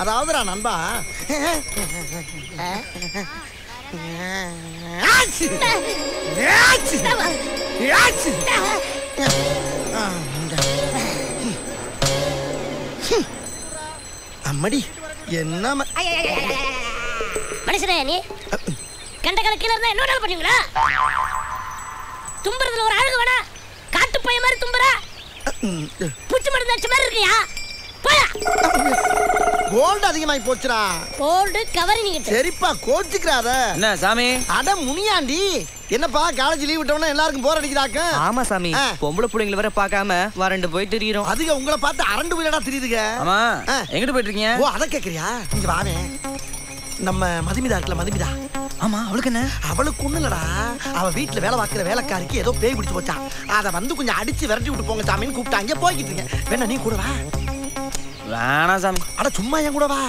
அதாவதுடா நண்பா, அம்மடி என்ன மனுஷனே நீ கண்ட கணக்கில இருந்தா என்ன பண்ணுவீங்களா? தும்புறதுல ஒரு அழகு வேணா, காட்டு பைய மாதிரி தும்புற, பூச்சி மருந்து அடிச்ச மாதிரி இருக்கியா? போயா. கோல்டு அதிகமாயி போச்சுடா. Gold covering. சரிப்பா, கோச்சுக்கிறாத. என்ன சாமி? அட முனியாண்டி, என்னப்பா காலேஜ் லீவ் விட்டவன எல்லாருக்கும் போர் அடிக்குதாக்க? ஆமா சாமி, பொம்பளை புள்ளைங்களை வர பார்க்காம வரண்டு போய் திரியிறோம். அதுக்கு உங்களை பார்த்து அரண்டு போயிடா தெரியுதுங்க. ஆமா, எங்கிட்டு போயிட்டு இருக்கீங்க? ஓ, அத கேக்குறியா? இங்க வாவே. நம்ம மதுமிதா இருக்குல்ல, மதுமிதா. ஆமா, அவளுக்கு என்ன? அவளுக்கு ஒண்ணு இல்லடா, அவ வீட்டுல வேலை பார்க்கிற வேலைக்காரிக்கு ஏதோ பேய் பிடிச்சு போச்சா. அத வந்து கொஞ்சம் அடிச்சு விரட்டி விட்டு போங்க சாமின்னு கூப்பிட்டாங்க. போய்கிட்டு இருக்கேன். வேணா நீ கூட வா. வேணாம் சாமி. அட சும்மா என் கூட வா.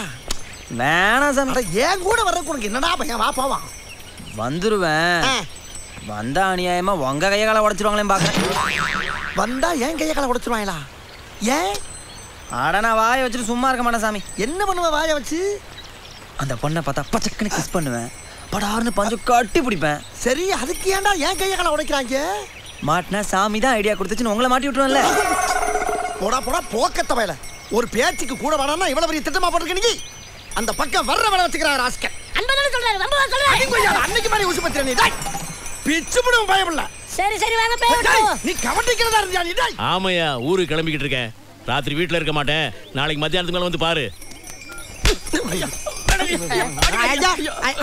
வேணாம் சாமி. அட ஏன் கூட வர்றதுக்கு உனக்கு என்னடா பையன்? வா போவா. வந்துருவேன். வந்தா அநியாயமா உங்க கைய கால உடைச்சிருவாங்களே பாக்க. வந்தா ஏன் கைய கால உடைச்சிருவாங்களா? ஏன்? அட நான் வாயை வச்சுட்டு சும்மா இருக்க மாட்டேன் சாமி. என்ன பண்ணுவ வாயை வச்சு? அந்த பொண்ணை பார்த்தா பச்சக்குன்னு கிஸ் பண்ணுவேன், படார்னு பஞ்சு கட்டி பிடிப்பேன். சரி, அதுக்கு ஏன்டா ஏன் கைய கால உடைக்கிறாங்க? மாட்டினா சாமி தான் ஐடியா கொடுத்துச்சுன்னு உங்களை மாட்டி விட்டுருவேன்ல. போடா போடா போக்கத்த வயல. ஒரு பேச்சுக்கு கூட வேணாம்னா இவ்வளவு பெரிய திட்டமா போட்டுருக்க நீ. அந்த பக்கம் வர்ற வேலை வச்சுக்கிறாரு ராஸ்கல். அன்பதான சொல்றாரு, வம்பா சொல்றாரு. அன்னைக்கு மாதிரி உசு பத்திர நீ. டேய், பிச்சு புடும் பயமில்ல. சரி சரி வாங்க பேய். நீ கவனிக்கிறதா இருந்தா நீ. டேய், ஆமையா, ஊருக்கு கிளம்பிக்கிட்டு இருக்கேன். ராத்திரி வீட்ல இருக்க மாட்டேன். நாளைக்கு மத்தியானத்துக்கு மேல வந்து பாரு. ஐயா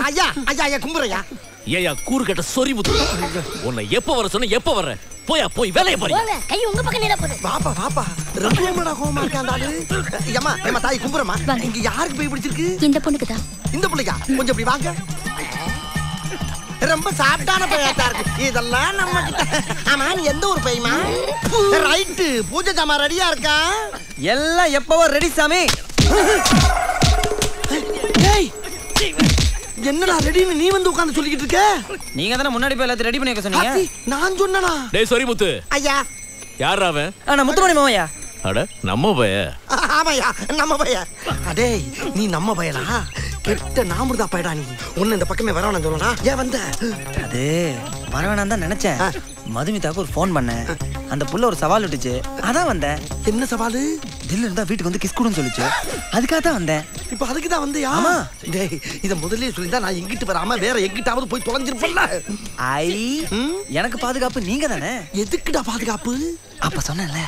ஐயா ஐயா கும்புறையா. ஏயா கூறு கட்ட சொறி முத்து. உன்னை எப்ப வர சொன்ன, எப்ப வர? போயா, போய் வேலைய பாரு. போங்க, கை உங்க பக்கம் நீல போடு. வாப்பா வாப்பா. ரொம்ப கோவமா இருக்காண்டாரு. ஏமா ஏமா தாய் கும்புறமா. இங்க யாருக்கு போய் பிடிச்சிருக்கு? இந்த பொண்ணுக்கு தான். இந்த பிள்ளையா? கொஞ்சம் இப்படி வாங்க. ரொம்ப சாப்பிட்டான பையத்தா இருக்கு இதெல்லாம் நம்ம கிட்ட. ஆமா, நீ எந்த ஒரு பையமா? ரைட்டு, பூஜை ஜாமா ரெடியா இருக்கா? எல்லாம் எப்பவோ ரெடி சாமி. ஏய், என்னடா ரெடின்னு நீ வந்து உட்கார்ந்து சொல்லிக்கிட்டு இருக்க? நீங்க தானே முன்னாடி போய் எல்லாத்தையும் ரெடி பண்ணி வைக்க சொன்னீங்க. நான் சொன்னனா? டேய் சொறி முத்து. ஐயா. யாரா அவன்? நான் முத்துமணி மாமையா. அட நம்ம பைய. ஆமாயா, நம்ம பைய. அடே, நீ நம்ம பையலா? கெட்ட நாமர்தா பையடா நீ. ஒண்ணு இந்த பக்கமே வரவேணாம் சொல்லடா. ஏன் வந்த? அது வரவேணாம் தான் நினைச்சேன். மதுமிதாக்கு ஒரு ஃபோன் பண்ணேன். அந்த புள்ள ஒரு சவால் விட்டுச்சு, அதான் வந்தேன். என்ன சவாலு? தில்லு இருந்தா வீட்டுக்கு வந்து கிஸ் கொடுன்னு சொல்லிச்சு, அதுக்காக தான் வந்தேன். இப்ப அதுக்கு தான் வந்தியா? ஆமா. டேய், இத முதல்லயே சொல்லிருந்தா நான் எங்கிட்டு வராம வேற எங்கிட்டாவது போய் தொலைஞ்சிருப்பேன்ல. ஐ, எனக்கு பாதுகாப்பு நீங்க தானே. எதுக்குடா பாதுகாப்பு? அப்ப சொன்னேன்ல,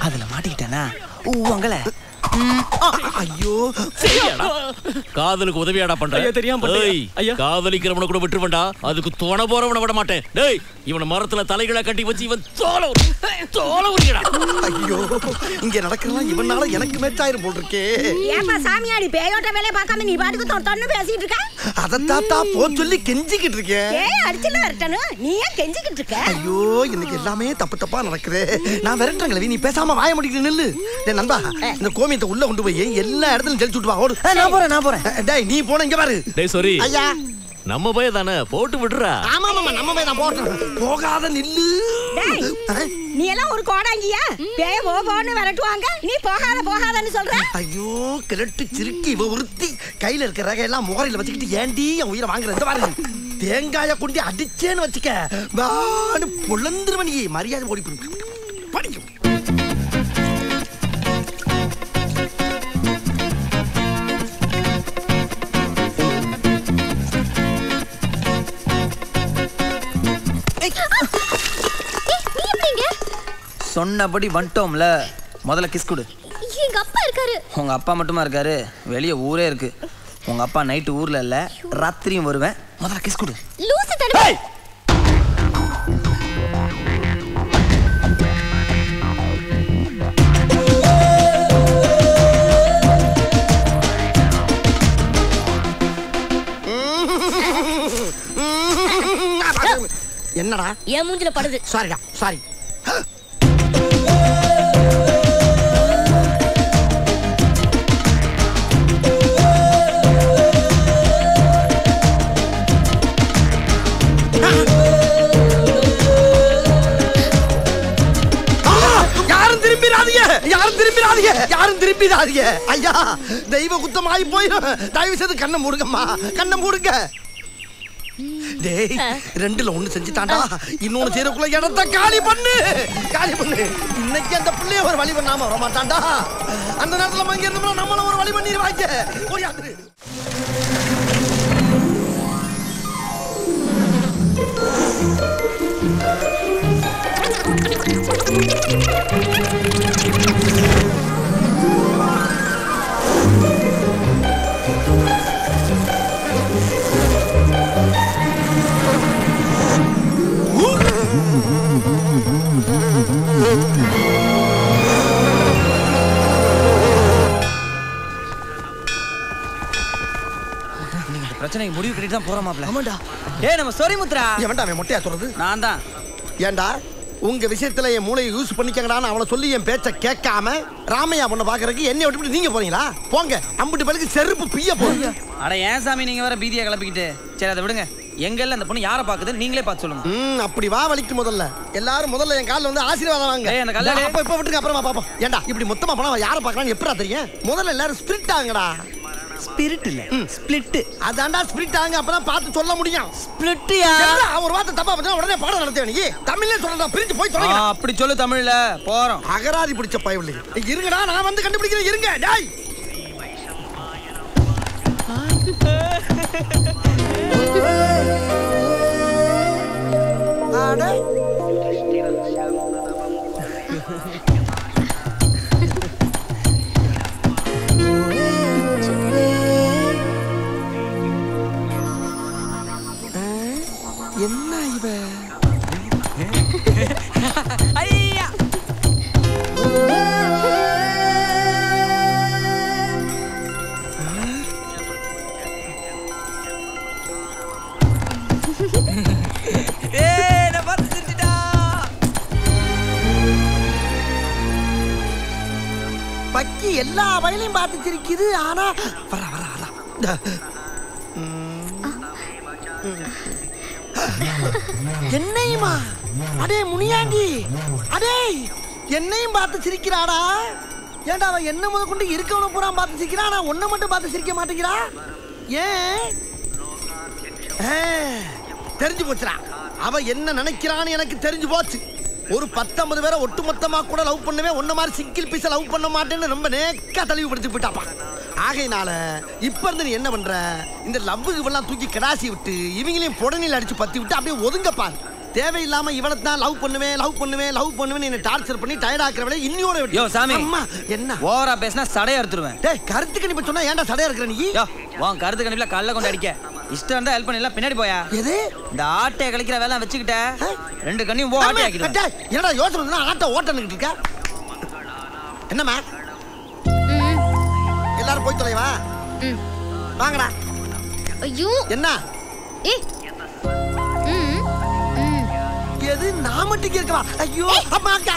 அதுல மாட்டிக்கிட்டேனா உங்கள. ஐயோ, காதலுக்கு உதவியாடா பண்ற? தெரியாம காதலிக்கிறவனை கூட விட்டுருவேன்டா, அதுக்கு துணை போறவனை விட மாட்டேன். டேய், இவனை மரத்துல தலைகளை கட்டி வச்சு இவன் தோல உரிக்கடா. ஐயோ, இங்க நடக்கலாம் இவனால எனக்கு மேட்சாயிரும் போல் இருக்கே. ஏப்பா சாமியாடி, பேயோட்ட வேலைய பார்க்காம நீ பாட்டுக்கு தொன்னு பேசிட்டு இருக்க? அத தாத்தா போ சொல்லி கெஞ்சிக்கிட்டு இருக்கேன். ஏய், அடிச்சல வரட்டனு நீ ஏன் கெஞ்சிக்கிட்டு இருக்க? ஐயோ, இன்னைக்கு எல்லாமே தப்பு தப்பா நடக்குது. நான் விரட்டுறேன், நீ பேசாம வாய முடிக்கிட்டு நில்லு. டேய் நண்பா, இந்த கோமியத்தை உள்ள கொண்டு போய் எல்லா இடத்துலயும் தெளிச்சு விட்டு வா. ஓடு. நான் போறேன். டேய், நீ போன இங்க பாரு. டேய் சொரி. ஐயா, நம்ம பைய தானே, போட்டு விடுறா. ஆமா மாமா, நம்ம பைய தான் போட்டு. போகாத நில்லு. டேய், நீ எல்லாம் ஒரு கோடாங்கியா? பேய போன்னு விரட்டுவாங்க, நீ போகாதன்னு சொல்ற? ஐயோ, கிரட்டு சிறுக்கி இவ ஒருத்தி கையில இருக்கிற ரகையெல்லாம் முகரையில வச்சுக்கிட்டு ஏண்டி என் உயிரை வாங்குற? இந்த பாரு, தேங்காய கொண்டு அடிச்சேன்னு வச்சுக்க வான்னு பொழந்துருவன். நீ மரியாதை ஓடி படிக்கும். சொன்னபடி வந்துட்டோம்ல, முதல்ல கிஸ் கொடு. எங்க அப்பா இருக்காரு. உங்க அப்பா மட்டுமா இருக்காரு? வெளியே ஊரே இருக்கு. உங்க அப்பா நைட்டு ஊர்ல இல்ல, ராத்திரியும் வருவேன். முதல்ல கிஸ் கொடு. லூசு தடவை. என்னடா என் மூஞ்சில படுது. சாரிடா, சாரி. யாரும் திரும்பிடாதீங்க. யாரும் திரும்பிடாதீங்க, யாரும் திரும்பிடாதீங்க. ஐயா தெய்வ குத்தம் ஆகி போயிடும். தயவு செய்து கண்ணை மூடுங்கம்மா, கண்ணை மூடுங்க. டேய், ரெண்டுல ஒண்ணு செஞ்சுட்டான்டா, இன்னொன்னு செய்யறதுக்குள்ள இடத்த காலி பண்ணு, காலி பண்ணு. இன்னைக்கு அந்த பிள்ளைய ஒரு வழி பண்ணாம வர மாட்டான்டா. அந்த நேரத்துல மங்க இருந்தோம்னா நம்மள ஒரு வழி பண்ணிடுவாங்க. ஓடியாரு. பிரச்சனைக்கு முடிவு கட்டிட்டு தான் போறோம் மாப்ள. ஆமாண்டா. நம்ம சொரி முத்ரா. எவன்டா அவன் மொட்டையா சொல்றது? நான் தான். ஏண்டா உங்க விஷயத்துல என் மூளையை யூஸ் பண்ணிக்கங்கடான்னு அவளை சொல்லி என் பேச்ச கேட்காம ராமையா பொண்ணை பாக்குறதுக்கு என்னை விட்டு நீங்க போறீங்களா? போங்க, அம்பிட்டு பலுக்கு செருப்பு பிய்ய போகுங்க. அட ஏன் சாமி நீங்க வேற பீதியை கிளப்பிக்கிட்டு. சரி அதை விடுங்க. எங்கெல்லாம் அந்த பொண்ணு யாரை பாக்குது நீங்களே பார்த்து சொல்லுங்க. அப்படி வா வலிக்கு முதல்ல எல்லாரும் முதல்ல என் காலில் வந்து ஆசீர்வாதம் வாங்க. அந்த கல்யாணம் அப்ப இப்ப விட்டுங்க, அப்புறமா பாப்போம். ஏண்டா இப்படி மொத்தமா போனா யாரை பார்க்கலாம்னு எப்படா தெரியும்? முதல்ல எல்லாரும் ஸ்பிரிட் ஆங்கடா. ஸ்பிரிட் இல்ல, ஸ்பிளிட். அதான்டா ஸ்பிரிட் ஆங்க, அப்பதான் பார்த்து சொல்ல முடியும். ஸ்பிளிட்யா? ஒரு வார்த்தை தப்பா பண்ணா உடனே பாடம் நடத்த நீ. தமிழ்ல சொல்றா, பிரிஞ்சு போய் சொல்லுங்க. அப்படி சொல்லு தமிழ்ல. போறோம். அகராதி பிடிச்ச பயவில்லை. இருங்கடா, நான் வந்து கண்டுபிடிக்கிறேன். இருங்க டேய். ஆட என்ன இவ? ஐயா பக்கி எல்லா வயலையும் பார்த்து சிரிக்குது. ஆனா வர வர வர என்னையுமா? அடே முனியாண்டி, அடே என்னையும் பார்த்து சிரிக்கிறாடா. ஏன்டா அவன் என்ன முத கொண்டு இருக்கவன பூரா பார்த்து சிரிக்கிறா, ஆனா ஒன்ன மட்டும் பார்த்து சிரிக்க மாட்டேங்கிறா. ஏன்? தெரிஞ்சு போச்சுடா. அவ என்ன நினைக்கிறான்னு எனக்கு தெரிஞ்சு போச்சு. ஒரு 19 பேரை ஒட்டுமொத்தமா கூட லவ் பண்ணுவேன், ஒன்ன மாதிரி சிங்கிள் பீஸ லவ் பண்ண மாட்டேன்னு ரொம்ப நேக்கா தெளிவுபடுத்தி போயிட்டாப்பா. ஆகையினால இப்ப இருந்து நீ என்ன பண்ற, இந்த லவ்வுக்கு எல்லாம் தூக்கி கடாசி விட்டு இவங்களையும் புடனில் அடிச்சு பத்தி விட்டு அப்படியே ஒதுங்கப்பாரு. தேவையில்லாம இவனை தான் லவ் பண்ணுவேன் லவ் பண்ணுவேன் லவ் பண்ணுவேன் என்ன டார்ச்சர் பண்ணி டயர்ட் ஆக்குறவளே இன்னியோட விட்டு. யோ சாமி, அம்மா என்ன ஓவரா பேசினா சடைய எடுத்துருவேன். டேய், கருத்து கணிப்பு சொன்னா ஏன்டா சடையா இருக்கிற நீ? யோ உன் கருத்து கணிப்புல கல்ல கொண்டு அடிக்க இஷ்டம் இருந்தா ஹெல்ப் பண்ணல, பின்னாடி போயா. எது இந்த ஆட்டைய கழிக்கிற வேலை வச்சுக்கிட்ட ரெண்டு கண்ணியும் போ ஆட்டை ஆக்கிடுவேன். டேய், என்னடா யோசனை பண்ணா ஆட்ட ஓட்டன்னுட்டு இருக்க? என்னம்மா எல்லாரும் போய் தொலைவா. வாங்கடா. ஐயோ என்ன ஏய் எது நான் மட்டும் கேட்கவா? ஐயோ அம்மா அக்கா.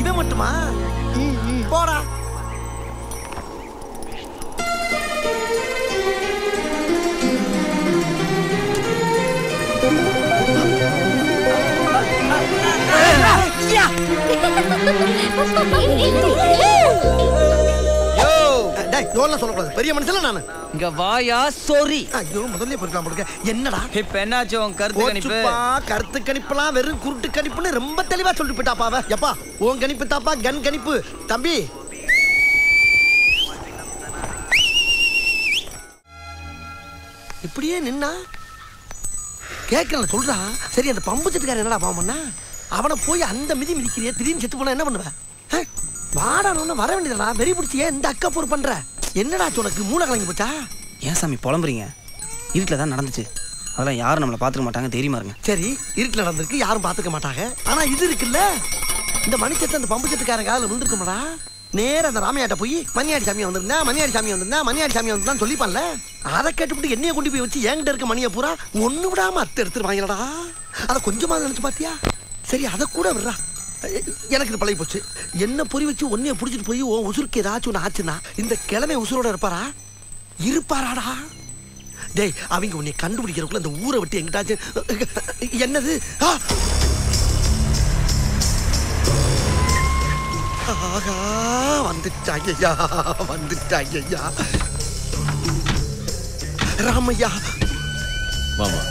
இவன் மட்டுமா? போடா. சொல்லக்கூடாது, பெரிய மனுஷன் நானு. இங்க வாயா சொரி. ஐயோ முதல்ல போயிருக்கலாம் போடுங்க. என்னடா இப்ப என்னாச்சு உன் கருத்து கணிப்பு? கருத்து கணிப்புலாம் வெறும் குருட்டு கணிப்புன்னு ரொம்ப தெளிவா சொல்லிட்டு போயிட்டாப்பா. எப்பா உன் கணிப்பு தாப்பா கன் கணிப்பு. தம்பி இப்படியே நின்னா கேட்கல சொல்றா. சரி அந்த பம்பு செட்டுக்காரன் என்னடா பாவம் பண்ணா? அவனை போய் அந்த மிதி மிதிக்கிறிய, திடீர்னு செத்து போனா என்ன பண்ணுவேன்? வாடானு வர வேண்டியதா வெறி பிடிச்சியே இந்த அக்கா போர் பண்ற. என்னடா உனக்கு மூளை கலங்கி போச்சா? ஏன் சாமி புலம்புறீங்க? இருட்டில் தான் நடந்துச்சு, அதெல்லாம் யாரும் நம்மளை பார்த்துக்க மாட்டாங்க, தெரியுமா இருங்க. சரி இருட்டில் நடந்திருக்கு, யாரும் பார்த்துக்க மாட்டாங்க. ஆனா இது இருக்குல்ல, இந்த மணிச்சத்து அந்த பம்பு செட்டுக்காரன் காலில் விழுந்துருக்குமாடா. நேரம் அந்த ராமையாட்ட போய் மணியாடி சாமி வந்திருந்தா மணியாடி சாமி வந்திருந்தா மணியாடி சாமி வந்து சொல்லிப்பான்ல. அதை கேட்டுவிட்டு என்னைய கொண்டு போய் வச்சு என்கிட்ட இருக்க மணியை பூரா ஒண்ணு விடாம அத்தை எடுத்துருவாங்களடா. அதை கொஞ்சமா நினைச்சு பாத்தியா? சரி அதை கூட விடுறா, எனக்கு இது பழகி போச்சு. என்ன பொறி வச்சு ஒன்னைய புடிச்சிட்டு போய் உன் உசுருக்கு ஏதாச்சும் ஒன்று ஆச்சுன்னா இந்த கிழமை உசுரோட இருப்பாரா? இருப்பாராடா? டேய் அவங்க உன்னை கண்டுபிடிக்கிறதுக்குள்ள இந்த ஊரை விட்டு எங்கிட்டாச்சும் என்னது ஆகா வந்துட்டாங்கய்யா வந்துட்டாங்கய்யா. ராமையா மாமா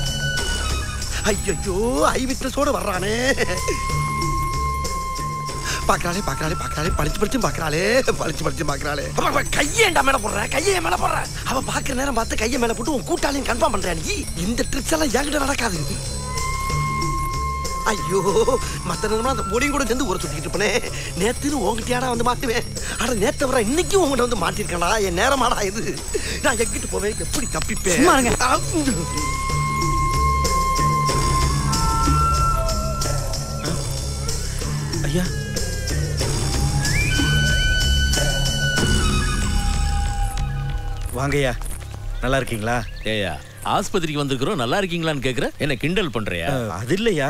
ஐயோ ஐ விட்னஸோட வர்றானே. பாக்குறாளே பாக்குறாளே பாக்குறாளே படிச்சு படிச்சு பாக்குறாளே படிச்சு படிச்சு பாக்குறாளே. கையேண்டா மேல போடுற கையே மேல போடுற. அவ பாக்குற நேரம் பார்த்து கையை மேல போட்டு உன் கூட்டாளியும் கன்ஃபார்ம் பண்றேன். நீ இந்த ட்ரிக்ஸ் எல்லாம் என்கிட்ட நடக்காது. ஐயோ மத்த நேரமா அந்த பொடியும் கூட சேர்ந்து ஒரு சுத்திக்கிட்டு இருப்பனே. நேத்துன்னு உங்ககிட்டயாடா வந்து மாட்டுவேன். ஆனா நேத்து வர இன்னைக்கும் உங்ககிட்ட வந்து மாட்டிருக்கா. என் நேரமாடா இது. நான் எங்கிட்டு போவேன் எப்படி தப்பிப்பேன். ஐயா வாங்கய்யா, நல்லா இருக்கீங்களா? ஏயா ஆஸ்பத்திரிக்கு வந்திருக்கிறோம், நல்லா இருக்கீங்களான்னு கேக்குற, என்ன கிண்டல் பண்றியா? அது இல்லையா,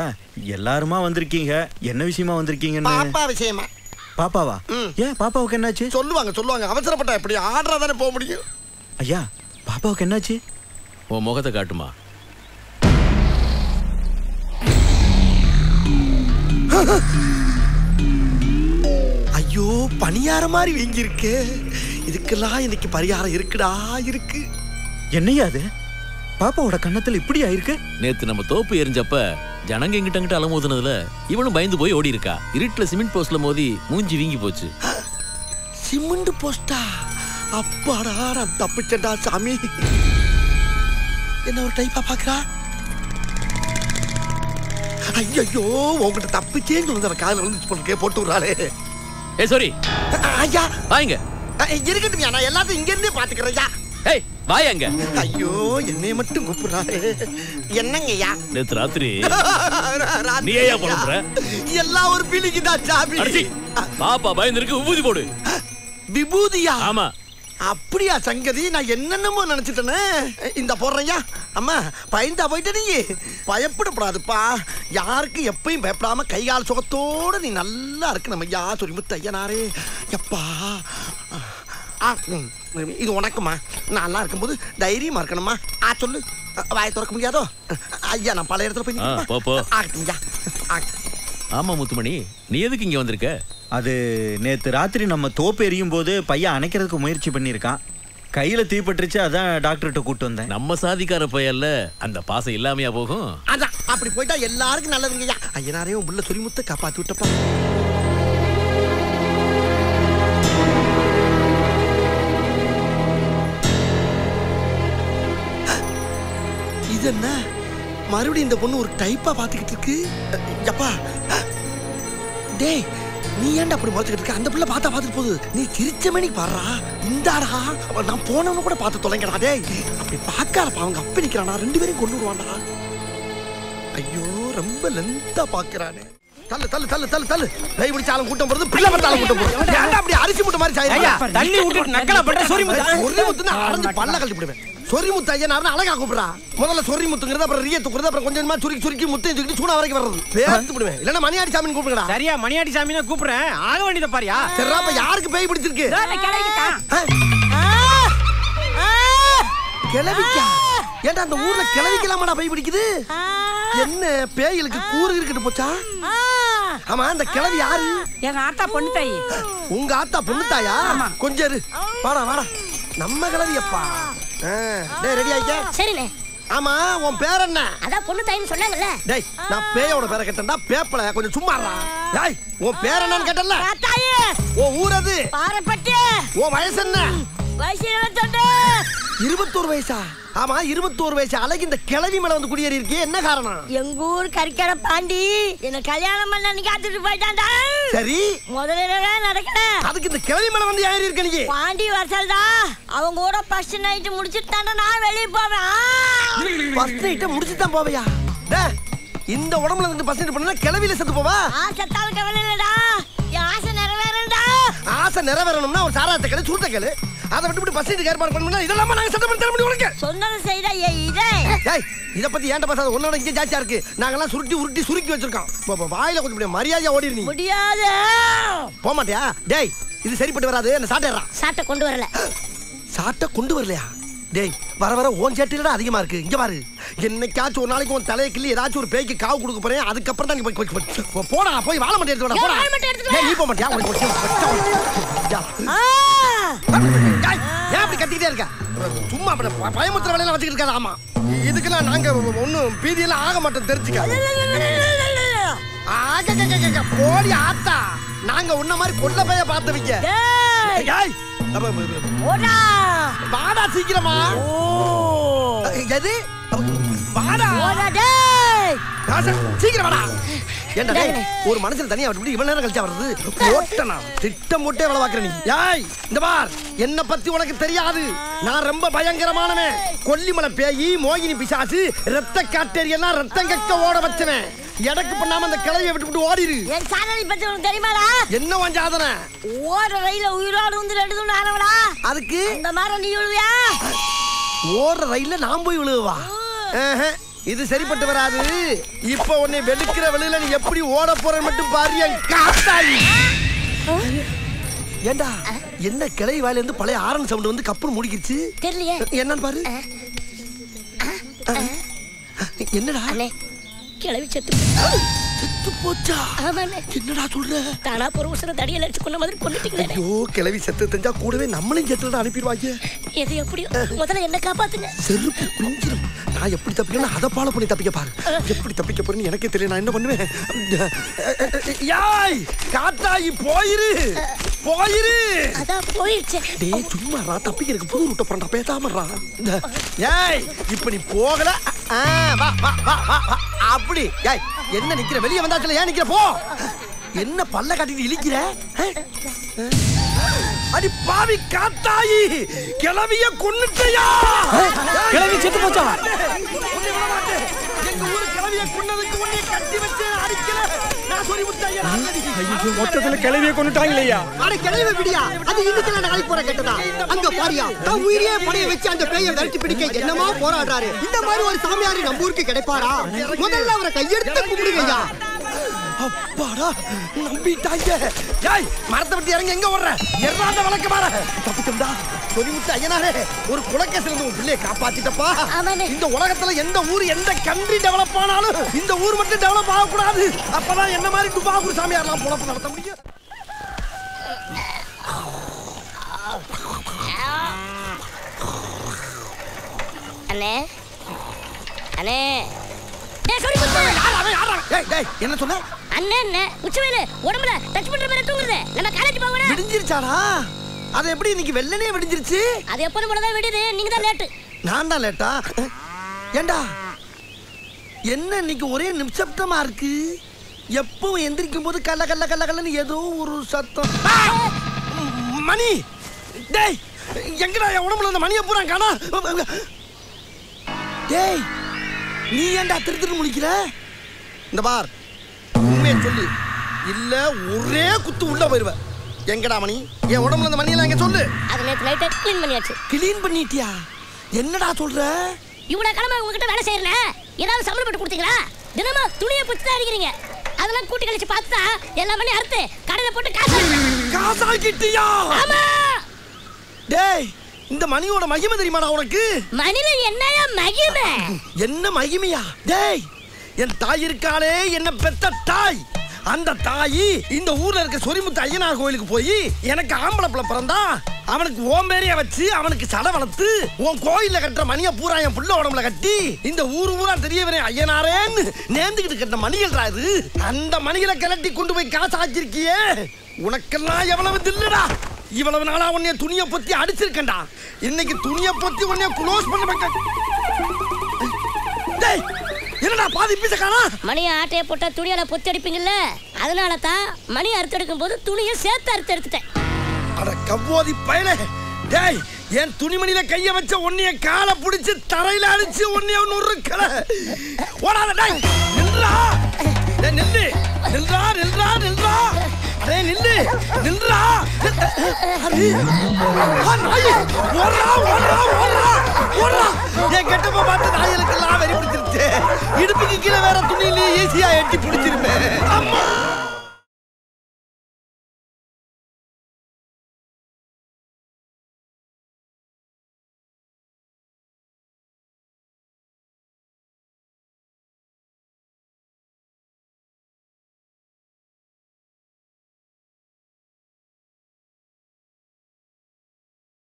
எல்லாருமா வந்திருக்கீங்க, என்ன விஷயமா வந்திருக்கீங்கன்னு. பாப்பா விஷயமா? பாப்பாவா? ஏன் பாப்பாவுக்கு என்னாச்சு? சொல்லுவாங்க சொல்லுவாங்க, அவசரப்பட்டா எப்படி ஆர்டரா தானே போக முடியும். ஐயா பாப்பாவுக்கு என்னாச்சு? உன் முகத்தை காட்டுமா. ஐயோ பணியார மாதிரி வீங்கி இருக்கு. இதுக்கெல்லாம் இன்னைக்கு பரிகாரம் இருக்குடா இருக்கு. என்னையா அது? பாப்பாவோட கண்ணத்துல இப்படி ஆயிருக்கு. நேத்து நம்ம தோப்பு எரிஞ்சப்ப ஜனங்க எங்கிட்ட அலமோதுனதுல இவனும் பயந்து போய் ஓடி இருக்கா. இருட்டுல சிமெண்ட் போஸ்ட்ல மோதி மூஞ்சி வீங்கி போச்சு. சிமெண்ட் போஸ்டா? அப்பாடா நான் தப்பிச்சேன்டா சாமி. என்ன ஒரு டைப்பா பாக்குறா? ஐயோ உங்ககிட்ட தப்பிச்சேன்னு சொல்லுங்க, காலில் விழுந்து போட்டு விடுறாளே. ஏ சாரி ஐயா வாங்க. இருக்கட்டும், நான் எல்லாத்தையும் இங்க இருந்தே பாத்துக்கிறேன். ஏய் வாயாங்க. ஐயோ என்னைய மட்டும் கூப்பிடுறாரு. என்னங்கய்யா? நேத்து ராத்திரி நீ ஏயா புலம்புற? எல்லாம் ஒரு பீலிக்கு தான் சாமி. பாப்பா பயந்துருக்கு, விபூதி போடு. விபூதியா? ஆமா. அப்படியா சங்கதி? நான் என்னென்னமோ நினைச்சிட்டேனே. இந்த போடுறையா அம்மா, பயந்தா போயிட்ட. நீ பயப்படப்படாதுப்பா. யாருக்கு எப்பயும் பயப்படாம கைகால் சுகத்தோட நீ நல்லா இருக்கணும் ஐயா. சொரிமுத்து ஐயனாரே எப்பா. இது உனக்குமா? நல்லா இருக்கும்போது தைரியமா இருக்கணுமா? சொல்லு. வாயை திறக்க முடியாதோ ஐயா? நான் பல இடத்துல போய் ஆகட்டும்யா. ஆமா முத்துமணி, நீ எதுக்கு இங்க வந்திருக்க? அது நேத்து ராத்திரி நம்ம தோப்பு எரியும் போது பையன் அணைக்கிறதுக்கு முயற்சி பண்ணியிருக்கான். கையில தீப்பட்டுருச்சு, அதான் டாக்டர்கிட்ட கூட்டு வந்தேன். நம்ம சாதிக்கார பையல்ல அந்த பாசம் இல்லாமையா போகும்? அதான் அப்படி போயிட்டா எல்லாருக்கும் நல்லதுங்கய்யா. ஐயனாரே உன் புள்ள சொரிமுத்தை காப்பாத்தி விட்டப்பா. இது என்ன மறுபடியும் இந்த பொண்ணு ஒரு டைப்பா பாத்துக்கிட்டு இருக்கு. எப்பா டேய், நீ ஏன்டா அப்படி முறைச்சுக்கிட்டு இருக்க? அந்த பிள்ளை பார்த்தா பார்த்துட்டு போகுது, நீ சிரிச்ச மணி பாடுறா. இந்தாடா நான் போனவனு கூட பார்த்து தொலைங்கடா. டேய் அப்படி பார்க்காதப்பா, அவங்க அப்ப நிக்கிறானா, ரெண்டு பேரும் கொண்டு விடுவான்டா. ஐயோ ரொம்ப லென்த்தா பாக்குறானே. தள்ளு தள்ளு தள்ளு தள்ளு தள்ளு. கை பிடிச்சாலும் கூட்டம் போறது, பிள்ளை பட்டாலும் கூட்டம் போறது. ஏன்டா அப்படி அரிசி முட்டை மாதிரி சாயிரா? தள்ளி விட்டுட்டு நக்கலா பண்ற. சொரிமுத்துன்னு அரைஞ்சு பல்ல கழட்டி விடுவேன். சொரிமுத்து ஐயனார்னு அழகா கூப்பிடுறா. முதல்ல சொரிமுத்துங்கிறது, அப்புறம் ரிய தூக்குறது, அப்புறம் கொஞ்சமா சுருக்கி சுருக்கி முத்தையும் சுருக்கி சூனா வரைக்கும் வர்றது. பேர்த்து விடுவேன். இல்லன்னா மணியாடி சாமின்னு கூப்பிடுங்கடா. சரியா மணியாடி சாமின்னு கூப்பிடுறேன். ஆக வேண்டியத பாரியா? சரிடா, அப்ப யாருக்கு பேய் பிடிச்சிருக்கு? கிளவிக்கா? ஏன்டா அந்த ஊர்ல கிளவிக்கலாமாடா பேய் பிடிக்குது? என்ன பேய்களுக்கு கூறு இருக்கிட்டு போச்சா? ஆமா, அந்த கிளவி யாரு? எங்க ஆத்தா பொண்ணு தாயி. உங்க ஆத்தா பொண்ணு தாயா? கொஞ்சம் இரு, வாடா வாடா. நம்ம கிளவியப்பா. டேய் ரெடி ஆயிக்க. சரிண்ணே. ஆமா உன் பேர் என்ன? அதான் பொண்ணு தாயின்னு சொன்னாங்கல்ல. டேய் நான் பேயோட பேரை கேட்டேன்டா, பேப்பல கொஞ்சம் சும்மாறா. டேய் உன் பேர் என்னன்னு கேட்டல்ல. தாயே. உன் ஊர் அது? பாரப்பட்டி. உன் வயசு என்ன? வயசு 21. 21 வயசா? ஆமா 21 வயசு அழகு இந்த கிளவி மேல வந்து குடியேறி இருக்கே, என்ன காரணம்? எங்க ஊர் கரிக்கடை பாண்டி என்ன கல்யாணம் பண்ண நீ காத்துட்டு போயிட்டான்டா. சரி முதல்ல நடக்கல, அதுக்கு இந்த கிளவி மேல வந்து ஏறி இருக்க நீ. பாண்டி வரசல்டா, அவங்க கூட ஃபர்ஸ்ட் நைட் முடிச்சிட்டான்டா. நான் வெளிய போவேன். ஃபர்ஸ்ட் நைட் முடிச்சிட்டு தான் போவையா? டேய் இந்த உடம்புல இருந்து ஃபர்ஸ்ட் நைட் பண்ணா கிளவில செத்து போவா? ஆசைத்தால் கவலை இல்லடா, என் ஆசை நிறைவேறணும்டா. ஆசை நிறைவேறணும்னா ஒரு சாராத்த கேளு, சுருட்ட கேளு. அதை விட்டு ஃபர்ஸ்ட் நைட் ஏற்பாடு பண்ணனும்னா இதெல்லாம் நாங்க சத்தம் பண்ணி தர முடியும் உனக்கு. சொன்னத செய்டா. டேய் இத பத்தி ஏன்டா பேசாத? உன்னோட இங்க ஜாஸ்தியா இருக்கு. நாங்கலாம் சுருட்டி சுருக்கி வச்சிருக்கோம். வாயில கொஞ்சம் மரியாதையா ஓடிரு. நீ முடியாது. போக மாட்டியா? டேய் இது சரிப்பட்டு வராது. என்ன சாட்டேறா. சாட்டை கொண்டு வரல. சாட்டை கொண்டு வரலையா? டேய் வர வர ஓன் சேட்டில அதிகமா இருக்கு. இங்க பாரு, என்னைக்காச்சும் ஒரு நாளைக்கு உன் தலையை கிள்ளி ஏதாச்சும் ஒரு பேய்க்கு காவு கொடுக்க போறேன். அதுக்கப்புறம் தான் நீ போடா, போய் வாழை மட்டும் எடுத்து போடா. நீ போக மாட்டியா? ஏன் அப்படி கத்திக்கிட்டே இருக்க? சும்மா பயமுத்திர வேலையில வச்சுக்கிட்டு இருக்காது. ஆமா, இதுக்கெல்லாம் நாங்க ஒன்னும் பீதியெல்லாம் ஆக மாட்டோம், தெரிஞ்சுக்க. போடி ஆத்தா, நாங்க உன்ன மாதிரி கொல்ல பைய பார்த்தவங்க. வாடா சீக்கிரமா. எது வாடா சீக்கிரம் வாடா. ஏண்டா ஒரு மனுஷன் தனியா விட்டு இவ்வளவு நேரம் கழிச்சா வருது? போட்டனா திட்டம் போட்டே வேலை பாக்குற நீ. ஏய் இந்த பார், என்ன பத்தி உனக்கு தெரியாது. நான் ரொம்ப பயங்கரமானவன். கொல்லிமலை பேயி, மோகினி பிசாசு, ரத்த காட்டேரி எல்லாம் ரத்தம் கக்க ஓட வச்சவன். எனக்கு பண்ணாம அந்த கிளைய விட்டு ஓடிரு. என் சாதனை பத்தி உனக்கு தெரியுமாடா? என்ன உன் சாதனை? ஓடுற ரயில உயிரோடு வந்து 2 தூண் ஆனவடா. அதுக்கு இந்த மாதிரி நீ விழுவியா? ஓடுற ரயில்ல நான் போய் விழுவா? இது சரிப்பட்டு வராது. இப்ப உன்னை வெளுக்கிற வெளியில நீ எப்படி ஓட போற மட்டும் பாரு. காத்தாயி ஏண்டா, என்ன கிளை வாயில இருந்து பழைய ஆரன் சவுண்ட் வந்து கப்புன்னு முடிக்கிச்சு? தெரியலையே, என்னன்னு பாரு. என்னடா கிளவி செத்து போச்சா? என்னடா சொல்ற? தானா பொறுசர தடியல அடிச்சு கொண்ட மாதிரி கொண்டுட்டீங்களே. ஐயோ, கிளவி செத்து தெரிஞ்சா கூடவே நம்மளையும் செத்துட அனுப்பிடுவாங்க. எது எப்படியோ முதல்ல என்ன காப்பாத்துங்க. செருப்பு குஞ்சிரும். நான் எப்படி தப்பிக்கணும் அதை ஃபாலோ பண்ணி தப்பிக்க பாரு. எப்படி தப்பிக்க போறேன்னு எனக்கே தெரியல. நான் என்ன பண்ணுவேன்? யாய் காத்தாயி போயிரு போயிரு. அதான் போயிடுச்சு. டேய் சும்மாடா, தப்பிக்கிறதுக்கு புது ரூட்ட போறா, பேசாமறா. ஏய் இப்ப நீ போகல. வா வா வா வா. அப்படி ஏய் என்ன நிக்கிற? வெளிய வந்தாச்சல, ஏன் நிக்கிற? போ. என்ன பல்ல காட்டிட்டு இழிக்கிற? அடி பாவி காத்தாயி, கிளவிய கொன்னுட்டயா? கிளவி செத்து போச்சா? எங்க ஊரு கிளவிய கொன்னதுக்கு உன்னை கட்டி வச்சு அடிக்கல. நான் சொல்லி முத்தையா. ஐயோ, மொத்தத்துல கிளவிய கொன்னுட்டாங்களையா? அட கிளவி விடியா, அது இதுக்குள்ள நாளைக்கு போற கேட்டதா? அங்க பாரியா, தான் உயிரியே படைய வச்சு அந்த பேயை விரட்டி பிடிக்க என்னமா போராடுறாரு. இந்த மாதிரி ஒரு சாமியார் நம்ம ஊருக்கு கிடைப்பாரா? முதல்ல அவரை கையெடுத்து கும்பிடுங்கய்யா. அப்பாடா, நம்பிட்டாங்க. ஏய் மரத்தை விட்டு இறங்கி எங்க ஓடுற? எர்றாத வழக்க மாற. தப்பிச்சோம்டா. சொல்லிவிட்டு ஐயனாரே, ஒரு குலக்கேசில இருந்து உன் பிள்ளையை காப்பாத்திட்டப்பா. இந்த உலகத்துல எந்த ஊர் எந்த கண்ட்ரி டெவலப் ஆனாலும் இந்த ஊர் மட்டும் டெவலப் ஆகக்கூடாது. அப்பதான் என்ன மாதிரி டுபாகூர் சாமியார்லாம் பொழப்பு நடத்த முடியும். அண்ணே அண்ணே, என்ன சொன்ன? அண்ணன் உச்சவேல உடம்புல டச் பண்ற மாதிரி தூங்குறது. நம்ம காலேஜ் போகணும். விடிஞ்சிருச்சாடா? அது எப்படி இன்னைக்கு வெள்ளனே விடிஞ்சிருச்சு? அது எப்போ மட்டும் விடுது, நீங்க தான் லேட். நான் தான் லேட்டா? ஏண்டா என்ன இன்னைக்கு ஒரே நிமிஷப்தமா இருக்கு? எப்பவும் எந்திரிக்கும் போது கல்ல கல்ல கல்ல கல்லன்னு ஏதோ ஒரு சத்தம். மணி டேய், எங்கடா என் உடம்புல அந்த மணியை பூரா காணா? டேய் நீ ஏன்டா திரு முடிக்கிற? இந்த பார், உண்மையை சொல்லு, இல்ல ஒரே குத்து உள்ள போயிருவ. எங்கடா மணி? என் உடம்புல அந்த மணியெல்லாம் எங்க சொல்லு. அது நேத்து நைட் க்ளீன் பண்ணியாச்சு. க்ளீன் பண்ணிட்டியா? என்னடா சொல்ற? இவ்வளவு கிழமை உங்ககிட்ட வேலை செய்யறேன், ஏதாவது சம்பளம் போட்டு கொடுத்தீங்களா? தினமும் துணியை பிடிச்சி தான் அடிக்கிறீங்க. அதெல்லாம் கூட்டி கழிச்சு பார்த்தா எல்லா மணி அறுத்து கடையில போட்டு காசாக்கிட்டியா? ஆமா. டேய் இந்த மணியோட மகிமை தெரியுமாடா உனக்கு? மணில என்னையா மகிமை? என்ன மகிமையா? டேய் என் தாய் இருக்காளே, என்ன பெத்த தாய், அந்த தாயி இந்த ஊர்ல இருக்க சொரிமுத்து ஐயனார் கோயிலுக்கு போய் எனக்கு ஆம்பளை பிள்ளை பிறந்தா அவனுக்கு ஓம்பேரியா வச்சு அவனுக்கு சடை வளர்த்து உன் கோயில்ல கட்டுற மணியை பூரா என் புள்ள உடம்புல கட்டி இந்த ஊரு ஊரா தெரியவரே ஐயனாரேன்னு நேர்ந்துகிட்டு கட்ட மணிகள்ரா இது. அந்த மணிகளை கிளட்டி கொண்டு போய் காசு ஆக்கிருக்கியே, உனக்கெல்லாம் எவ்வளவு தில்லுடா. இவ்வளவு நாளா உன்னைய துணியை பொத்தி அடிச்சிருக்கேன்டா. இன்னைக்கு துணியை பொத்தி உன்னைய க்ளோஸ் பண்ண மாட்டேன். டேய் என்னடா பாதி பீச காணா? மணியை ஆட்டையை போட்டா துணியால பொத்தி அடிப்பீங்கல்ல, அதனால தான் மணி அறுத்தெடுக்கும் போது துணியை சேர்த்து அறுத்தெடுத்துட்டேன். அட கவ்வோதி பயலே, டேய் என் துணிமணியில கைய வச்ச உன்னைய காலை பிடிச்சு தரையில அடிச்சு உன்னைய நுறுக்கல. ஓடாத டேய், நில்றா. டேய் நில்லு, நில்றா நில்றா நில்றா. டேய் நில்லு நில்றா. அரே நாய் ஓடுறா ஓடுறா ஓடுறா ஓடுறா. என் கெட்டப்ப பார்த்து நாயலுக்கெல்லாம் வெறி பிடிச்சிருச்சு. இடுப்புக்கு கீழே வேற துணியிலே ஈஸியா எட்டி பிடிச்சிருப்பேன்.